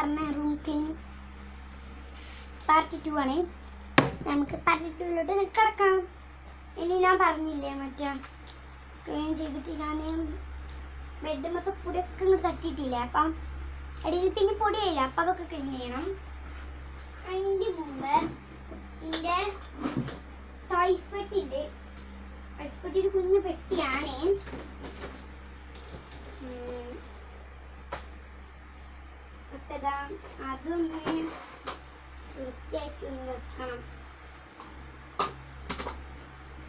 പറഞ്ഞ room clean part 2 ആണ്. നമുക്ക് പാർട്ട് 2 കിടക്കാം. ഇനി ഞാൻ പറഞ്ഞില്ലേ മറ്റേ ക്ലീൻ ചെയ്തിട്ട് ഞാൻ ബെഡ്മൊക്കെ പൊടിയൊക്കെ ഇങ്ങോട്ട് തട്ടിയിട്ടില്ല. അപ്പം അടിയിൽ പിന്നെ പൊടിയായില്ല. അപ്പം അതൊക്കെ ക്ലീൻ ചെയ്യണം. അതിൻ്റെ മുമ്പ് എൻ്റെ ടോയ്സ് പെട്ടി ഉണ്ട്. ടോയ്സ് പെട്ടി ഒരു കുഞ്ഞു പെട്ടിയാണ്. അതൊന്ന് വൃത്തിയാക്കി ഒന്ന് വെക്കണം.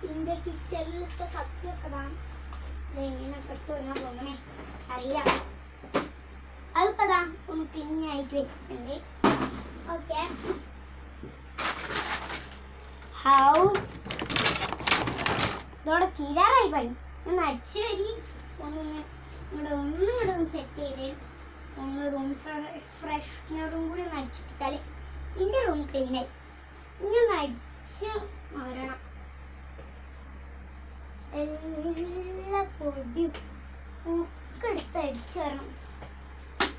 ഇതിൻ്റെ കിച്ചണിലത്തെ കത്തിയൊക്കെ ഇങ്ങനെയൊക്കെ തുടങ്ങാൻ പോകണേ അറിയാം. അതിപ്പോ ഒന്ന് ക്ലീൻ ആയിട്ട് വെച്ചിട്ടുണ്ട്. ഓക്കെ, ഇതോടെ തീരാറായി പണി. ഒന്ന് അടിച്ചു വരി ഒന്നുകൂടെ സെറ്റ് ചെയ്ത് ഒന്ന് റൂം ഫ്രഷ്നറും കൂടി ഒന്ന് അടിച്ചിട്ടാൽ ഇതിൻ്റെ റൂം ക്ലീനായി. ഇനി ഒന്ന് അടിച്ച് വരണം. എല്ലാ പൊടിയും ഒക്കെ എടുത്ത് അടിച്ചു വരണം.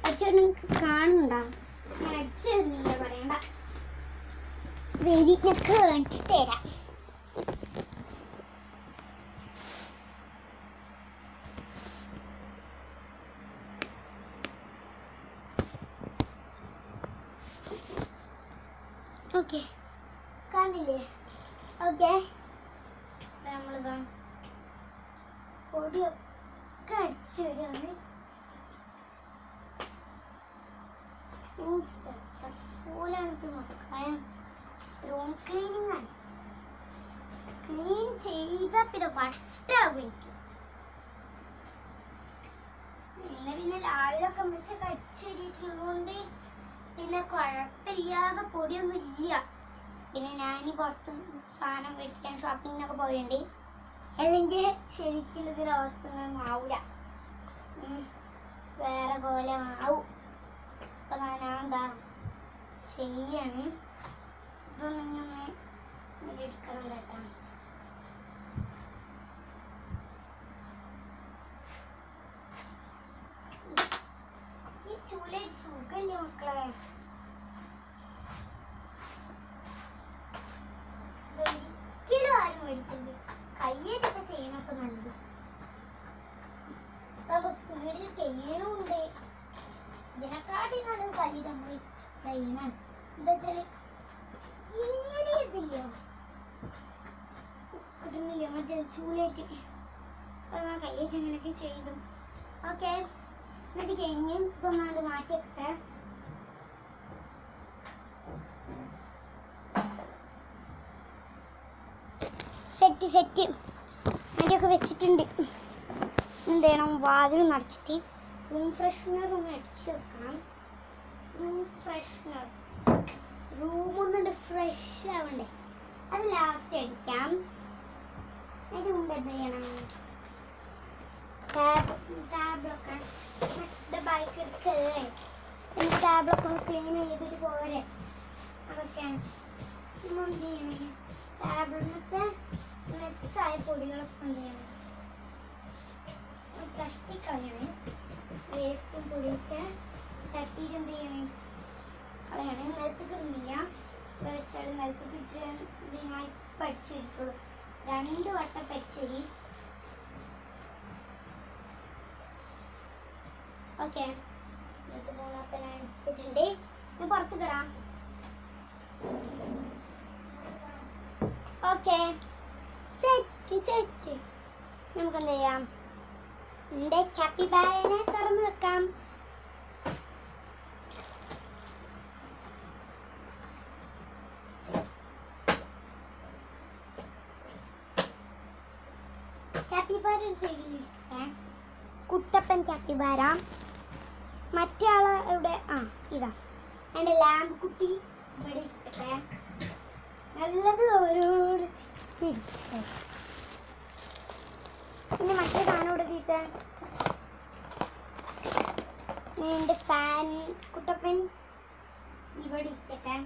അടിച്ചു നിങ്ങൾക്ക് കാണുന്നുണ്ടോ? ഞാൻ അടിച്ചു തരുന്നില്ല, പറയണ്ട. വെരിക്കൊക്കെ കാണിച്ചു തരാം. ഓക്കെ, കാണില്ലേ? ഓക്കെ, നമ്മളിതാ പൊടിയൊക്കെ അടിച്ചു വരികയാണ്. പോലാണിത് നോക്കാം. റൂം ക്ലീനിങ് ആണ്. ക്ലീൻ ചെയ്താൽ പിന്നെ വട്ടാകും എനിക്ക്. പിന്നെ രാവിലൊക്കെ അമ്മച്ചൊക്കെ അടിച്ചു വരിയിട്ടുള്ളതുകൊണ്ട് പിന്നെ കുഴപ്പമില്ലാതെ പൊടിയൊന്നും ഇല്ല. പിന്നെ ഞാൻ പുറത്ത് സാധനം മേടിക്കാൻ ഷോപ്പിങ്ങിനൊക്കെ പോയിട്ടുണ്ട്. അല്ലെങ്കിൽ ശരിക്കും ഇതൊരവസ്ഥ ഒന്നും ആവില്ല, വേറെ പോലെ ആവും. അപ്പം ഞാൻ എന്താ ചെയ്യാണ്, ഇതൊന്ന് എടുക്കണം കേട്ടോ. ഈ ചൂല സുഖല്ലേ മക്കളെ? ഒരിക്കലും ആരും മേടിക്കരുത്. കയ്യേറ്റൊക്കെ ചെയ്യണൊക്കെ നല്ലത്. അപ്പൊ സ്പീഡിൽ ചെയ്യണമുണ്ട്. ഇതിനെക്കാട്ടി നല്ലത് കയ്യിൽ നമ്മൾ ചെയ്യണം. എന്താ വെച്ചാല് ഇങ്ങനെ ഇതില്ലോ കിട്ടുന്നില്ല മറ്റേ ചൂലേറ്റ്. അപ്പൊ ഞാൻ കയ്യേറ്റ് അങ്ങനെയൊക്കെ ചെയ്തു. ഓക്കെ, എന്നിട്ട് കഴിഞ്ഞ് ഇതൊന്നാണ്ട് മാറ്റിയൊക്കെ സെറ്റ് അതിൻ്റെയൊക്കെ വെച്ചിട്ടുണ്ട്. എന്ത് ചെയ്യണം? വാതിൽ നടച്ചിട്ട് റൂം ഫ്രഷ്നർ ഒന്ന് അടിച്ചു വെക്കണം. റൂം ഫ്രഷ്നർ റൂമൊന്നുണ്ട് ഫ്രഷ് ആവണ്ടേ, അത് ലാസ്റ്റ് അടിക്കാം. അതിന് മുമ്പ് എന്ത് ചെയ്യണം? ടാബ്ലൊക്കെ ബൈക്ക് എടുക്കല്ലേ, ടാബ്ലൊക്കെ ഒന്ന് ക്ലീൻ ചെയ്തിട്ട് പോരെ. അതൊക്കെയാണ് എന്ത് ചെയ്യണേ? ടാബ്ലത്തെ മെസ്സായ പൊടികളൊക്കെ എന്ത് ചെയ്യണം? തട്ടിക്കളയണേ. വേസ്റ്റും പൊടിയൊക്കെ തട്ടിയിട്ട് എന്ത് ചെയ്യണേ? കളയണേ. നിലത്തേക്ക് ഇടുന്നില്ല. വെച്ചാൽ നിലത്തേക്ക് ഇട്ട് ഞാൻ ഇപ്പം അടിച്ചു വരിക്കുള്ളൂ. 2 വട്ടം പച്ചരി. ഓക്കെ, ഇത് 3 ഞാൻ എടുത്തിട്ടുണ്ട്. ഞാൻ പുറത്ത് കിടാം. Okay, set. നമുക്ക് എന്ത് ചെയ്യാം? എൻ്റെ കാപ്പിബാരനെ തുറന്നു വെക്കാം. കാപ്പിബാര ഒരു സൈഡിലിരിക്കട്ടെ. കുട്ടപ്പൻ കാപ്പിബാര. മറ്റേ ആള് ഇവിടെ ഇതാ എൻ്റെ ലാമ്പ് കുട്ടി ഇവിടെ ഇരിക്കട്ടെ. നല്ലത് ഓരോട് തിരിക്കട്ടെ. പിന്നെ മറ്റേ സാധനം ഇവിടെ ചീത്ത എൻ്റെ ഫാൻ കുട്ടപ്പൻ ഇവിടെ ഇരിക്കട്ടെ.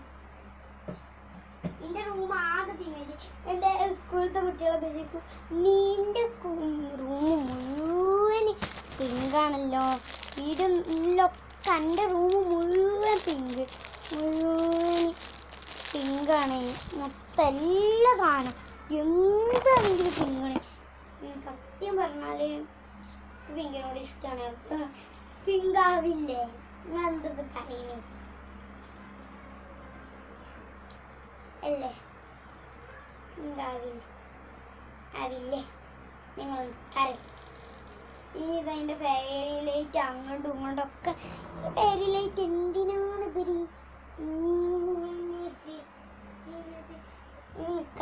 എൻ്റെ റൂം ആകെ പിന്നില്. എൻ്റെ സ്കൂളത്തെ കുട്ടികളൊക്കെ ചോദിക്കും, നിൻ്റെ റൂം മുഴുവൻ പിങ്കാണല്ലോ, വീടിലൊക്കെ എൻ്റെ റൂം മുഴുവൻ പിങ്കാണ് മൊത്തം എല്ലാ സാധനം എന്താണെങ്കിലും പിങ്കാണ്. സത്യം പറഞ്ഞാൽ പിങ്കിനോട് ഇഷ്ടമാണ്. പിങ്കാവില്ലേ നിങ്ങളെന്തത് പറയുന്നേ അല്ലേ? പിങ്കാവില്ല ആവില്ലേ നിങ്ങൾ അറിയാം. ഇനി ഇതതിൻ്റെ ഫെയറി ലൈറ്റ് അങ്ങോട്ടും ഇങ്ങോട്ടൊക്കെ. ഈ ഫെയറി ലൈറ്റ് എന്തിനാണ് ഇവര്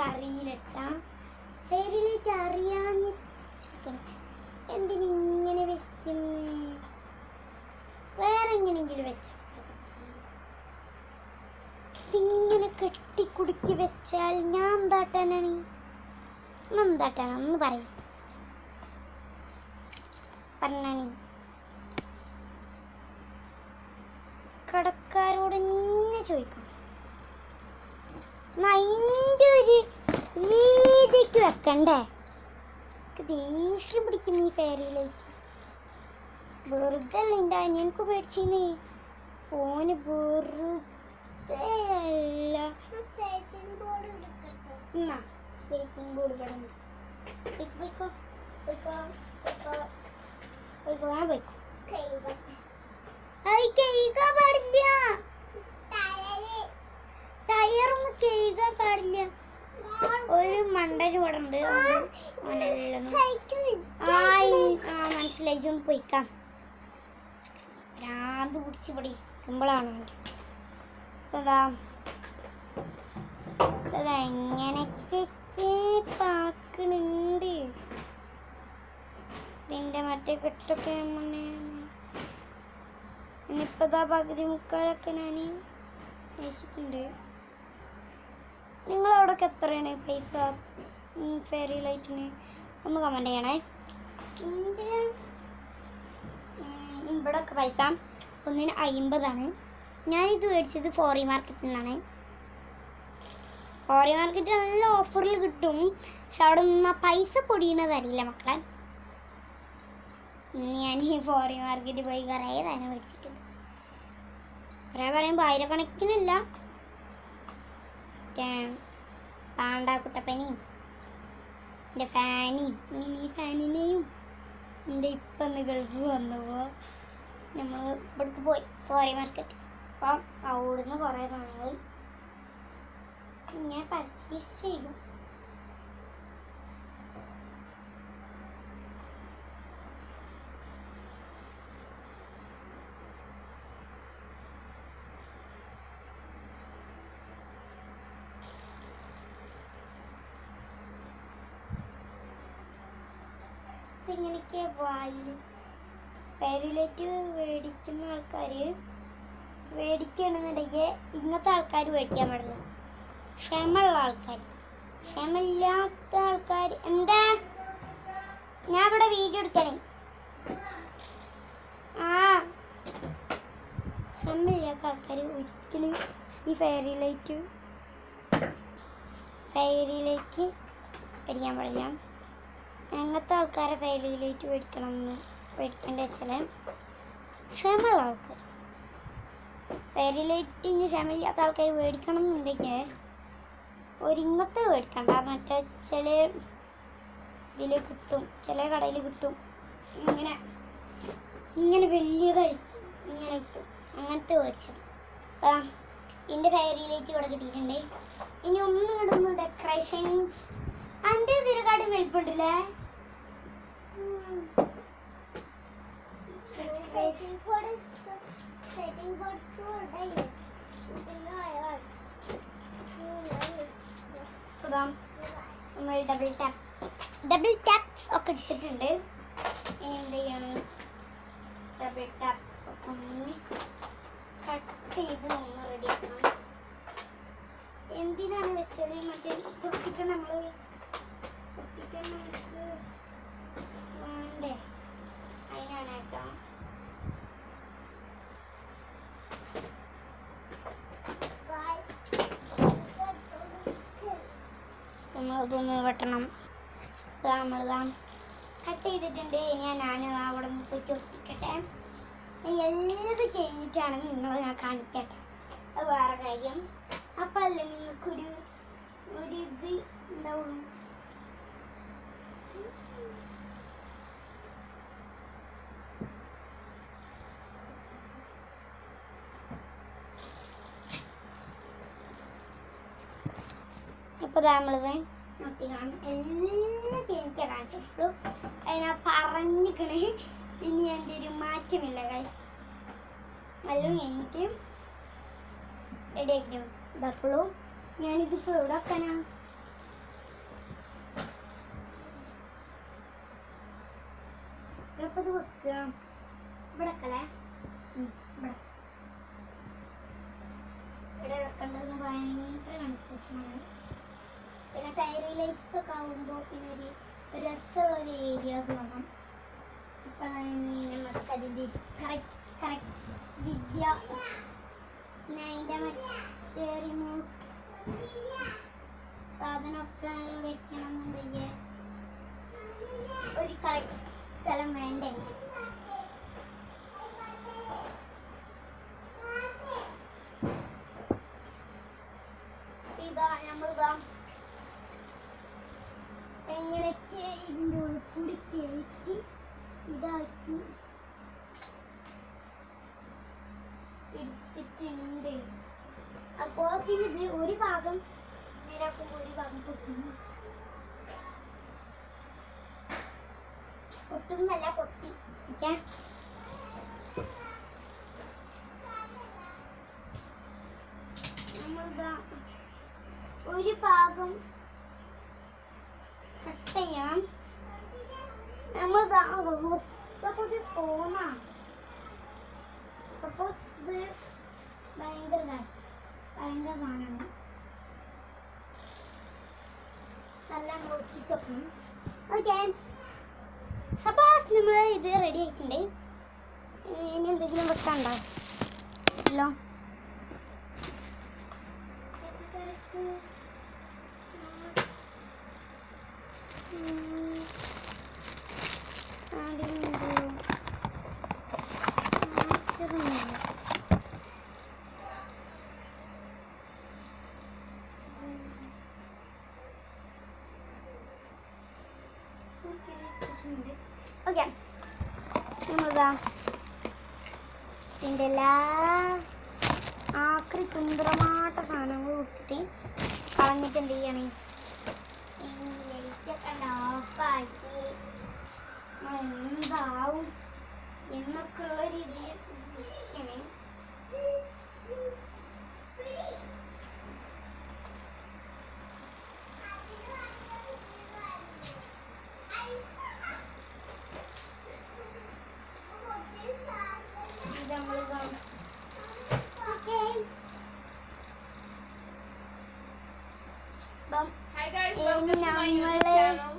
അറിയില്ലട്ടാ. ഫെയറി ലൈറ്റ് അറിയാഞ്ഞ് എന്തിനിങ്ങനെ വെക്കുന്നു? വേറെ എങ്ങനെയെങ്കിലും വെച്ച ഇങ്ങനെ കെട്ടിക്കുടുക്കി വെച്ചാൽ ഞാൻ എന്താട്ടാനാണ്? എന്താട്ടാണെന്ന് പറയും പറഞ്ഞാണി. കടക്കാരോട് തന്നെ ചോദിക്കും. അതിൻ്റെ ഒരു വീതിക്ക് വെക്കണ്ടേ? ദേഷ്യം പിടിക്കുന്നു ഈ ഫെയറി ലൈറ്റ്. വെറുതെ അല്ല എൻ്റെ അനിയനക്ക് പേടിച്ചിരുന്നേ. ഓന് വെറുതെ അല്ല. ബോർഡ് കിടന്നു കഴുകാൻ പാടില്ല. ടയറൊന്നും കഴുകാൻ പാടില്ല. ഒരു മണ്ടന് ഇവിടെ ഉണ്ട്. മനസ്സിലായി. ഒന്ന് പോയിക്കാം. ഭ്രാന്ത് പിടിച്ച് ഇവിടെ ഇരിക്കുമ്പോഴാണ് എങ്ങനെയൊക്കെ പാക്കണുണ്ട്. ഇതിൻ്റെ മറ്റേ കെട്ടൊക്കെ ഇനിയിപ്പതാ പകുതി മുക്കാലൊക്കെ ഞാൻ വെച്ചിട്ടുണ്ട്. നിങ്ങളവിടെയൊക്കെ എത്രയാണ് പൈസ ഫെയറി ലൈറ്റിന്? ഒന്ന് കമൻറ്റ് ചെയ്യണേ. ഇവിടെയൊക്കെ പൈസ ഒന്നിന് 50. ഞാനിത് മേടിച്ചത് ഫോറി മാർക്കറ്റിൽ നിന്നാണ്. ഫോറി മാർക്കറ്റ് നല്ല ഓഫറിൽ കിട്ടും. പക്ഷെ അവിടെ നിന്ന് പൈസ പൊടിയണതറിയില്ല മക്കളെ. ഞാൻ ഈ ഫോറി മാർക്കറ്റിൽ പോയി കുറേ സാധനം മേടിച്ചിട്ടുണ്ട്. കുറേ പറയുമ്പോൾ ആയിരക്കണക്കിനല്ല. പാണ്ട കുട്ടപ്പനെയും എൻ്റെ ഫാനെയും മിനി ഫാനിനെയും എൻ്റെ ഇപ്പം ഗൾഫ് വന്നപ്പോൾ നമ്മൾ ഇവിടേക്ക് പോയി ഫോറി മാർക്കറ്റ്. അപ്പം അവിടുന്ന് കുറേ സാധനങ്ങൾ ഞാൻ പർച്ചേസ് ചെയ്തു. ഇങ്ങനെയൊക്കെ വായില് ഫെയറി ലൈറ്റ് മേടിക്കുന്ന ആൾക്കാർ മേടിക്കണമെന്നുണ്ടെങ്കിൽ ഇങ്ങനത്തെ ആൾക്കാർ മേടിക്കാൻ പാടില്ല. ക്ഷമയുള്ള ആൾക്കാർ. ക്ഷമയില്ലാത്ത ആൾക്കാർ എന്താ? ഞാൻ ഇവിടെ വീഡിയോ എടുക്കണേ. ക്ഷമയില്ലാത്ത ആൾക്കാർ ഒരിക്കലും ഈ ഫെയറി ലൈറ്റ് മേടിക്കാൻ പാടില്ല. അങ്ങനത്തെ ആൾക്കാരെ ഫെയറി ലൈറ്റ് മേടിക്കേണ്ട വെച്ചാൽ ക്ഷമയുള്ള ആൾക്കാർ. ഫെയറി ലൈറ്റിന് ക്ഷമയില്ലാത്ത ആൾക്കാർ മേടിക്കണം എന്നുണ്ടെങ്കിൽ ഒരിങ്ങത്തെ മേടിക്കണ്ട. മറ്റേ ചില ഇതിൽ കിട്ടും, ചില കടയിൽ കിട്ടും. ഇങ്ങനെ വലിയതായിരിക്കും, ഇങ്ങനെ കിട്ടും. അങ്ങനത്തെ മേടിച്ചത്. എൻ്റെ ഫെയറി ലൈറ്റ് ഇവിടെ കിട്ടിയിട്ടുണ്ട്. ഇനി ഒന്നും കിടന്നു ഡെക്കറേഷൻ. എൻ്റെ ഇതിനെക്കാട്ടി വലിപ്പുണ്ടല്ലേ. നമ്മൾ ഡബിൾ ടാപ്സ് ഒക്കെ എടുത്തിട്ടുണ്ട്. എന്ത് ചെയ്യണം? ഡബിൾ ടാപ്സ് ഒക്കെ ഒന്ന് കട്ട് ചെയ്ത് ഒന്ന് റെഡിയാക്കണം. എന്തിനാണ് വെച്ചത്? മറ്റേ പൊട്ടിക്കാൻ നമുക്ക് വേണ്ടേ? അതിനാണ് കേട്ടോ. നമ്മളതൊന്ന് വെട്ടണം. നമ്മളിതാ കട്ട് ചെയ്തിട്ടുണ്ട്. ഇനി ഞാൻ അവിടെ നിന്ന് പോയി ഒട്ടിക്കട്ടെ. എല്ലാം കഴിഞ്ഞിട്ടാണ് നിങ്ങൾ ഞാൻ കാണിക്കട്ടെ. അത് വേറെ കാര്യം. അപ്പോഴല്ലേ നിങ്ങൾക്കൊരു ഇത് ഉണ്ടാവുള്ളൂ. ഇപ്പൊ നമ്മളിത് നോക്കിക്കാണും എല്ലാം എനിക്ക് കാണിച്ചിട്ടു അതിനാ പറഞ്ഞിക്കണേ. ഇനി എൻ്റെ ഒരു മാറ്റമില്ല ഗൈസ്. എല്ലാം എനിക്ക് റെഡി ആക്കണം. ഇതപ്പോഴും ഞാനിതിപ്പോൾ എവിടെ വെക്കാനാ? ഇപ്പൊ ഇത് വെക്കുക ഇവിടെ വെക്കലേ. ഇവിടെ വെക്കേണ്ടത് ഭയങ്കര കൺഫ്യൂഷനാണ്. പിന്നെ ഫെയറി ലൈറ്റ്സ് ഒക്കെ ആകുമ്പോൾ പിന്നെ ഒരു രസമുള്ളൊരു ഏരിയാസ് വേണം. അപ്പം നമുക്ക് അതിൻ്റെ കറക്റ്റ് വിദ്യ പിന്നെ അതിൻ്റെ മറ്റേ റിമോട്ട് സാധനമൊക്കെ വെക്കണം എന്നുണ്ടെങ്കിൽ ഒരു കറക്റ്റ് സ്ഥലം വേണ്ടേ? ഇതാ നമ്മളിതാ എങ്ങനെയൊക്കെ ഇതിൻ്റെ ഉള്ളിൽ കൂടി കയറ്റി ഇതാക്കി പിടിച്ചിട്ടുണ്ട്. അപ്പോൾ ഇത് ഒരു ഭാഗം നേരാക്കുമ്പോൾ ഒരു ഭാഗം പൊട്ടുന്നു. പൊട്ടുന്നല്ല പൊട്ടി. ഓക്കെ, നമ്മളിതാ ഒരു ഭാഗം കട്ട് ചെയ്യാം. നമ്മളിതാ സപ്പോസ് തോന്നാം. സപ്പോസ് ഇത് ഭയങ്കര സാധനമാണ്. നല്ല ഒട്ടിച്ചോക്കണം. ഓക്കെ, സപ്പോസ് നമ്മൾ ഇത് റെഡി ആയിട്ടുണ്ട്. ഇനി എന്തെങ്കിലും വെക്കണ്ടോ? ഇല്ലോ. ഓക്കെ, നമ്മളിതാ ഇതിൻ്റെ എല്ലാ ആക്രി കുന്തറമാട്ട സാധനങ്ങൾ കൊടുത്തിട്ട് കളഞ്ഞിട്ട് എന്ത് ചെയ്യണേ? ലൈറ്റൊക്കെ ഓഫാക്കി എന്താവും എന്നൊക്കെ ഉള്ള രീതിയിൽ ഇരിക്കണേ. Hi guys, welcome to my YouTube channel.